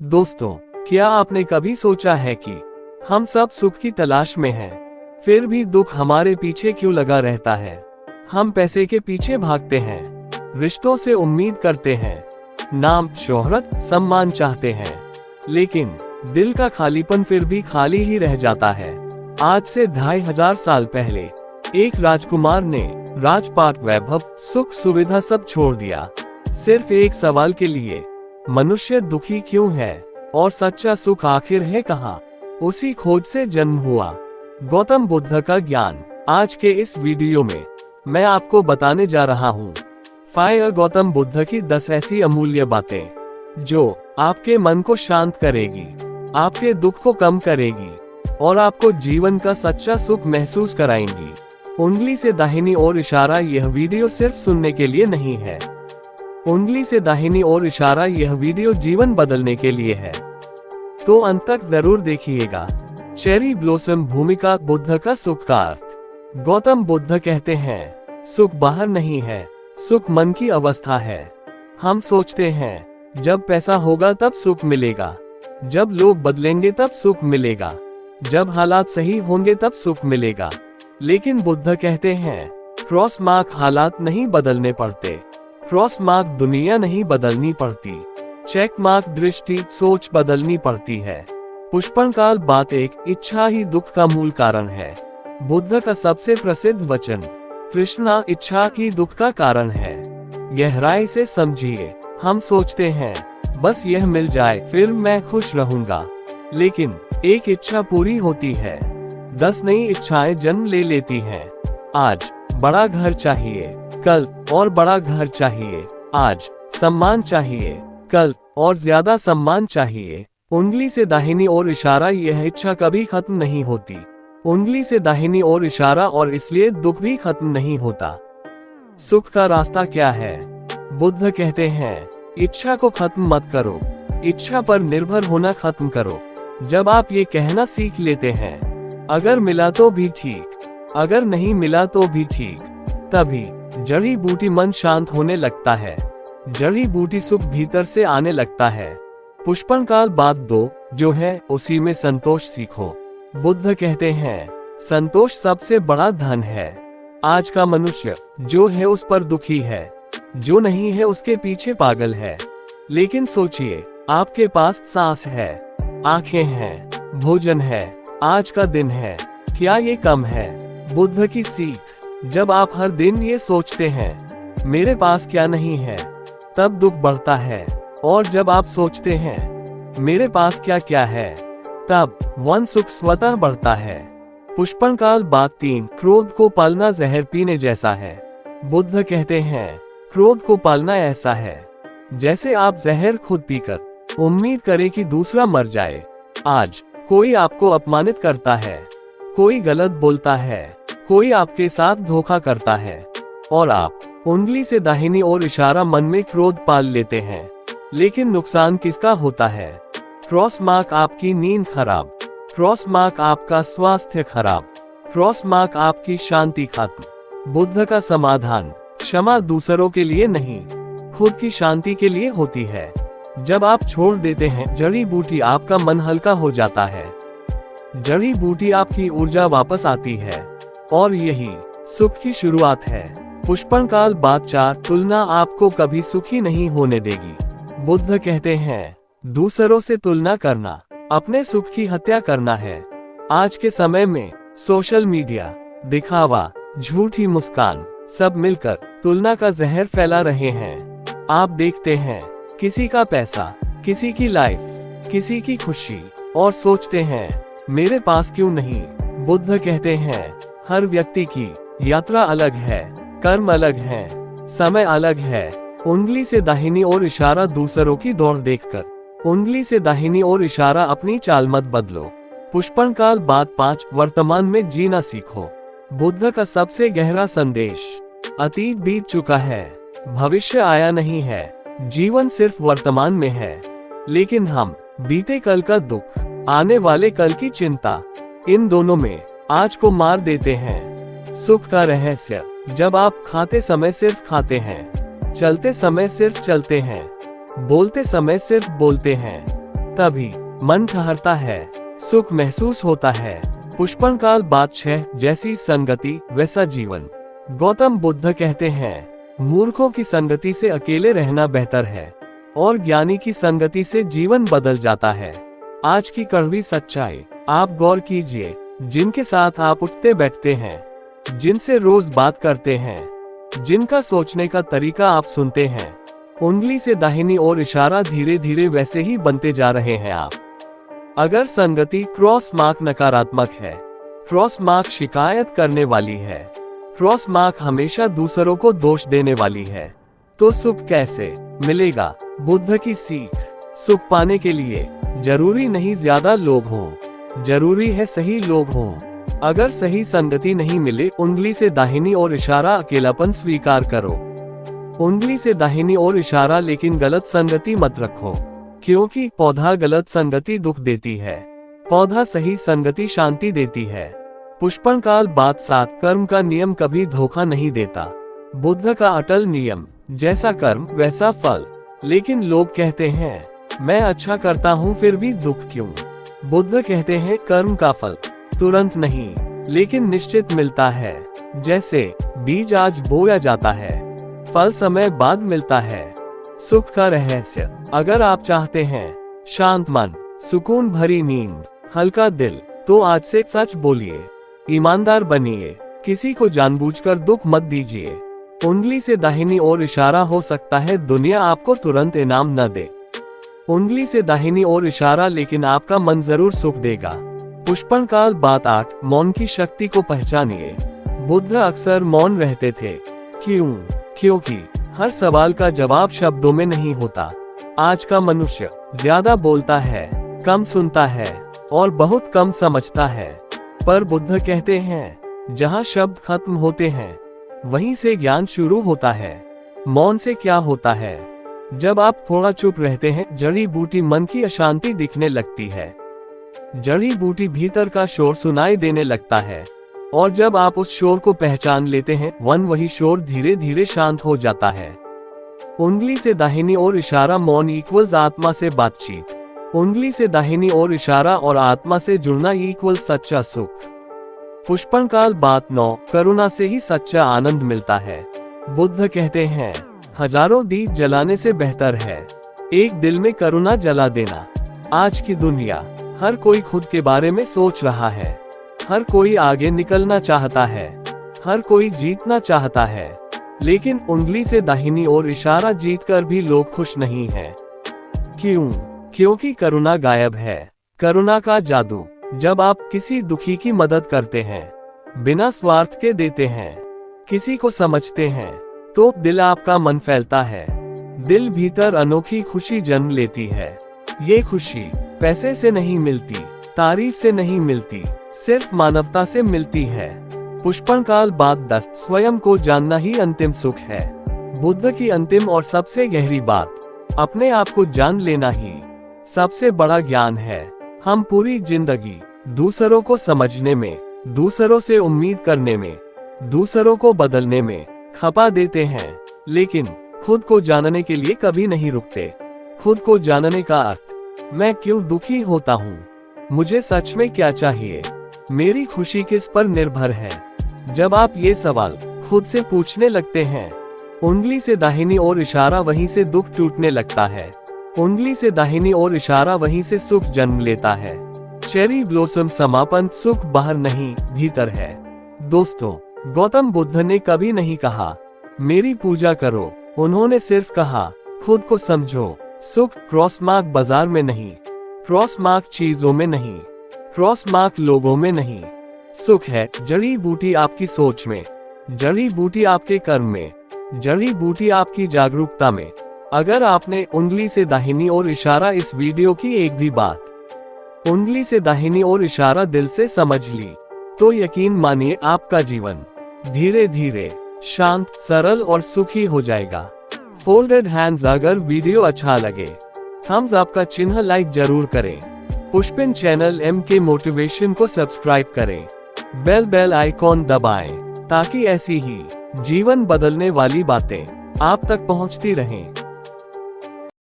दोस्तों, क्या आपने कभी सोचा है कि हम सब सुख की तलाश में हैं, फिर भी दुख हमारे पीछे क्यों लगा रहता है। हम पैसे के पीछे भागते हैं, रिश्तों से उम्मीद करते हैं, नाम, शोहरत, सम्मान चाहते हैं, लेकिन दिल का खालीपन फिर भी खाली ही रह जाता है। आज से 2500 साल पहले एक राजकुमार ने राजपाट, वैभव, सुख सुविधा सब छोड़ दिया, सिर्फ एक सवाल के लिए, मनुष्य दुखी क्यों है और सच्चा सुख आखिर है कहाँ। उसी खोज से जन्म हुआ गौतम बुद्ध का ज्ञान। आज के इस वीडियो में मैं आपको बताने जा रहा हूँ फायर गौतम बुद्ध की 10 ऐसी अमूल्य बातें जो आपके मन को शांत करेगी, आपके दुख को कम करेगी और आपको जीवन का सच्चा सुख महसूस कराएंगी। उंगली से दाहिनी ओर इशारा, यह वीडियो सिर्फ सुनने के लिए नहीं है। उंगली से दाहिनी ओर इशारा, यह वीडियो जीवन बदलने के लिए है, तो अंत तक जरूर देखिएगा। चेरी ब्लॉसम भूमिका, बुद्ध का सुख का अर्थ। गौतम बुद्ध कहते हैं, सुख बाहर नहीं है, सुख मन की अवस्था है। हम सोचते हैं जब पैसा होगा तब सुख मिलेगा, जब लोग बदलेंगे तब सुख मिलेगा, जब हालात सही होंगे तब सुख मिलेगा। लेकिन बुद्ध कहते हैं, क्रॉस मार्क हालात नहीं बदलने पड़ते, क्रॉस मार्क दुनिया नहीं बदलनी पड़ती, चेक मार्क दृष्टि, सोच बदलनी पड़ती है। पुष्पनकाल बात, एक इच्छा ही दुख का मूल कारण है। बुद्ध का सबसे प्रसिद्ध वचन, तृष्णा इच्छा की दुख का कारण है। गहराई से समझिए, हम सोचते हैं बस यह मिल जाए फिर मैं खुश रहूंगा, लेकिन एक इच्छा पूरी होती है, 10 नई इच्छाएं जन्म ले लेती हैं। आज बड़ा घर चाहिए, कल और बड़ा घर चाहिए। आज सम्मान चाहिए, कल और ज्यादा सम्मान चाहिए। उंगली से दाहिनी ओर इशारा, यह इच्छा कभी खत्म नहीं होती। उंगली से दाहिनी ओर इशारा, और इसलिए दुख भी खत्म नहीं होता। सुख का रास्ता क्या है? बुद्ध कहते हैं, इच्छा को खत्म मत करो, इच्छा पर निर्भर होना खत्म करो। जब आप ये कहना सीख लेते हैं, अगर मिला तो भी ठीक, अगर नहीं मिला तो भी ठीक, तभी जड़ी बूटी मन शांत होने लगता है, जड़ी बूटी सुख भीतर से आने लगता है। पुष्पनकाल बात 2 जो है उसी में संतोष सीखो। बुद्ध कहते हैं, संतोष सबसे बड़ा धन है। आज का मनुष्य जो है उस पर दुखी है, जो नहीं है उसके पीछे पागल है। लेकिन सोचिए, आपके पास सांस है, आंखें हैं, भोजन है, आज का दिन है, क्या ये कम है? बुद्ध की सीख, जब आप हर दिन ये सोचते हैं मेरे पास क्या नहीं है, तब दुख बढ़ता है, और जब आप सोचते हैं मेरे पास क्या क्या है, तब वन सुख स्वतः बढ़ता है। पुष्पनकाल बात 3, क्रोध को पालना जहर पीने जैसा है। बुद्ध कहते हैं, क्रोध को पालना ऐसा है जैसे आप जहर खुद पीकर उम्मीद करें कि दूसरा मर जाए। आज कोई आपको अपमानित करता है, कोई गलत बोलता है, कोई आपके साथ धोखा करता है, और आप उंगली से दाहिनी ओर इशारा मन में क्रोध पाल लेते हैं। लेकिन नुकसान किसका होता है? क्रॉस मार्क आपकी नींद खराब, क्रॉस मार्क आपका स्वास्थ्य खराब, क्रॉस मार्क आपकी शांति खत्म। बुद्ध का समाधान, क्षमा दूसरों के लिए नहीं, खुद की शांति के लिए होती है। जब आप छोड़ देते हैं जड़ी बूटी, आपका मन हल्का हो जाता है, जड़ी बूटी आपकी ऊर्जा वापस आती है, और यही सुख की शुरुआत है। पुष्पनकाल बात 4, तुलना आपको कभी सुखी नहीं होने देगी। बुद्ध कहते हैं, दूसरों से तुलना करना अपने सुख की हत्या करना है। आज के समय में सोशल मीडिया, दिखावा, झूठी मुस्कान, सब मिलकर तुलना का जहर फैला रहे हैं। आप देखते हैं किसी का पैसा, किसी की लाइफ, किसी की खुशी, और सोचते हैं मेरे पास क्यों नहीं। बुद्ध कहते हैं, हर व्यक्ति की यात्रा अलग है, कर्म अलग है, समय अलग है। उंगली से दाहिनी ओर इशारा, दूसरों की दौड़ देखकर उंगली से दाहिनी ओर इशारा, अपनी चाल मत बदलो। पुष्पनकाल बात 5, वर्तमान में जीना सीखो। बुद्ध का सबसे गहरा संदेश, अतीत बीत चुका है, भविष्य आया नहीं है, जीवन सिर्फ वर्तमान में है। लेकिन हम बीते कल का दुख, आने वाले कल की चिंता, इन दोनों में आज को मार देते हैं। सुख का रहस्य, जब आप खाते समय सिर्फ खाते हैं, चलते समय सिर्फ चलते हैं, बोलते समय सिर्फ बोलते हैं, तभी मन ठहरता है, सुख महसूस होता है। पुष्पनकाल बात 6, जैसी संगति वैसा जीवन। गौतम बुद्ध कहते हैं, मूर्खों की संगति से अकेले रहना बेहतर है और ज्ञानी की संगति से जीवन बदल जाता है। आज की कड़वी सच्चाई, आप गौर कीजिए, जिनके साथ आप उठते बैठते हैं, जिनसे रोज बात करते हैं, जिनका सोचने का तरीका आप सुनते हैं, उंगली से दाहिनी ओर इशारा धीरे धीरे वैसे ही बनते जा रहे हैं आप। अगर संगति क्रॉस मार्क नकारात्मक है, क्रॉस मार्क शिकायत करने वाली है, क्रॉस मार्क हमेशा दूसरों को दोष देने वाली है, तो सुख कैसे मिलेगा? बुद्ध की सीख, सुख पाने के लिए जरूरी नहीं ज्यादा लोग हों, जरूरी है सही लोग हों। अगर सही संगति नहीं मिले, उंगली से दाहिनी ओर इशारा अकेलापन स्वीकार करो। उंगली से दाहिनी ओर इशारा, लेकिन गलत संगति मत रखो, क्योंकि पौधा गलत संगति दुख देती है, पौधा सही संगति शांति देती है। पुष्पनकाल बात 7, कर्म का नियम कभी धोखा नहीं देता। बुद्ध का अटल नियम, जैसा कर्म वैसा फल। लेकिन लोग कहते हैं, मैं अच्छा करता हूँ फिर भी दुख क्यों? बुद्ध कहते हैं, कर्म का फल तुरंत नहीं, लेकिन निश्चित मिलता है। जैसे बीज आज बोया जाता है, फल समय बाद मिलता है। सुख का रहस्य, अगर आप चाहते हैं शांत मन, सुकून भरी नींद, हल्का दिल, तो आज से सच बोलिए, ईमानदार बनिए, किसी को जानबूझकर दुख मत दीजिए। उंगली से दाहिनी ओर इशारा, हो सकता है दुनिया आपको तुरंत इनाम न दे, उंगली से दाहिनी ओर इशारा, लेकिन आपका मन जरूर सुख देगा। पुष्पनकाल बात 8, मौन की शक्ति को पहचानिए। बुद्ध अक्सर मौन रहते थे, क्यों? क्योंकि हर सवाल का जवाब शब्दों में नहीं होता। आज का मनुष्य ज्यादा बोलता है, कम सुनता है और बहुत कम समझता है। पर बुद्ध कहते हैं, जहाँ शब्द खत्म होते हैं, वहीं से ज्ञान शुरू होता है। मौन से क्या होता है? जब आप थोड़ा चुप रहते हैं, जड़ी बूटी मन की अशांति दिखने लगती है, जड़ी बूटी भीतर का शोर सुनाई देने लगता है, और जब आप उस शोर को पहचान लेते हैं, वही शोर धीरे धीरे शांत हो जाता है। उंगली से दाहिनी ओर इशारा, मौन इक्वल्स आत्मा से बातचीत। उंगली से दाहिनी ओर इशारा और आत्मा से जुड़ना इक्वल सच्चा सुख। पुष्पनकाल बात 9, करुणा से ही सच्चा आनंद मिलता है। बुद्ध कहते हैं, हजारों दीप जलाने से बेहतर है एक दिल में करुणा जला देना। आज की दुनिया, हर कोई खुद के बारे में सोच रहा है, हर कोई आगे निकलना चाहता है, हर कोई जीतना चाहता है, लेकिन उंगली से दाहिनी ओर इशारा जीतकर भी लोग खुश नहीं हैं। क्यों? क्योंकि करुणा गायब है। करुणा का जादू, जब आप किसी दुखी की मदद करते हैं, बिना स्वार्थ के देते हैं, किसी को समझते हैं, तो दिल आपका मन फैलता है, दिल भीतर अनोखी खुशी जन्म लेती है। ये खुशी पैसे से नहीं मिलती, तारीफ से नहीं मिलती, सिर्फ मानवता से मिलती है। पुष्पनकाल बात 10, स्वयं को जानना ही अंतिम सुख है। बुद्ध की अंतिम और सबसे गहरी बात, अपने आप को जान लेना ही सबसे बड़ा ज्ञान है। हम पूरी जिंदगी दूसरों को समझने में, दूसरों से उम्मीद करने में, दूसरों को बदलने में खपा देते हैं, लेकिन खुद को जानने के लिए कभी नहीं रुकते। खुद को जानने का अर्थ, मैं क्यों दुखी होता हूँ, मुझे सच में क्या चाहिए, मेरी खुशी किस पर निर्भर है। जब आप ये सवाल खुद से पूछने लगते हैं, उंगली से दाहिनी ओर इशारा, वहीं से दुख टूटने लगता है। उंगली से दाहिनी ओर इशारा, वहीं से सुख जन्म लेता है। चेरी ब्लॉसम समापन, सुख बाहर नहीं भीतर है। दोस्तों, गौतम बुद्ध ने कभी नहीं कहा, मेरी पूजा करो। उन्होंने सिर्फ कहा, खुद को समझो। सुख क्रॉस मार्क बाजार में नहीं, क्रॉस मार्क चीजों में नहीं, क्रॉस मार्क लोगों में नहीं। सुख है जड़ी बूटी आपकी सोच में, जड़ी बूटी आपके कर्म में, जड़ी बूटी आपकी जागरूकता में। अगर आपने उंगली से दाहिनी ओर इशारा इस वीडियो की एक भी बात, उंगली से दाहिनी ओर इशारा दिल से समझ ली, तो यकीन मानिए आपका जीवन धीरे धीरे शांत, सरल और सुखी हो जाएगा। फोल्डेड हैंड्स, अगर वीडियो अच्छा लगे, थम्स अप का चिन्ह लाइक जरूर करें। पुष्पिन चैनल MK मोटिवेशन को सब्सक्राइब करें, बेल आइकॉन दबाएं, ताकि ऐसी ही जीवन बदलने वाली बातें आप तक पहुंचती रहें।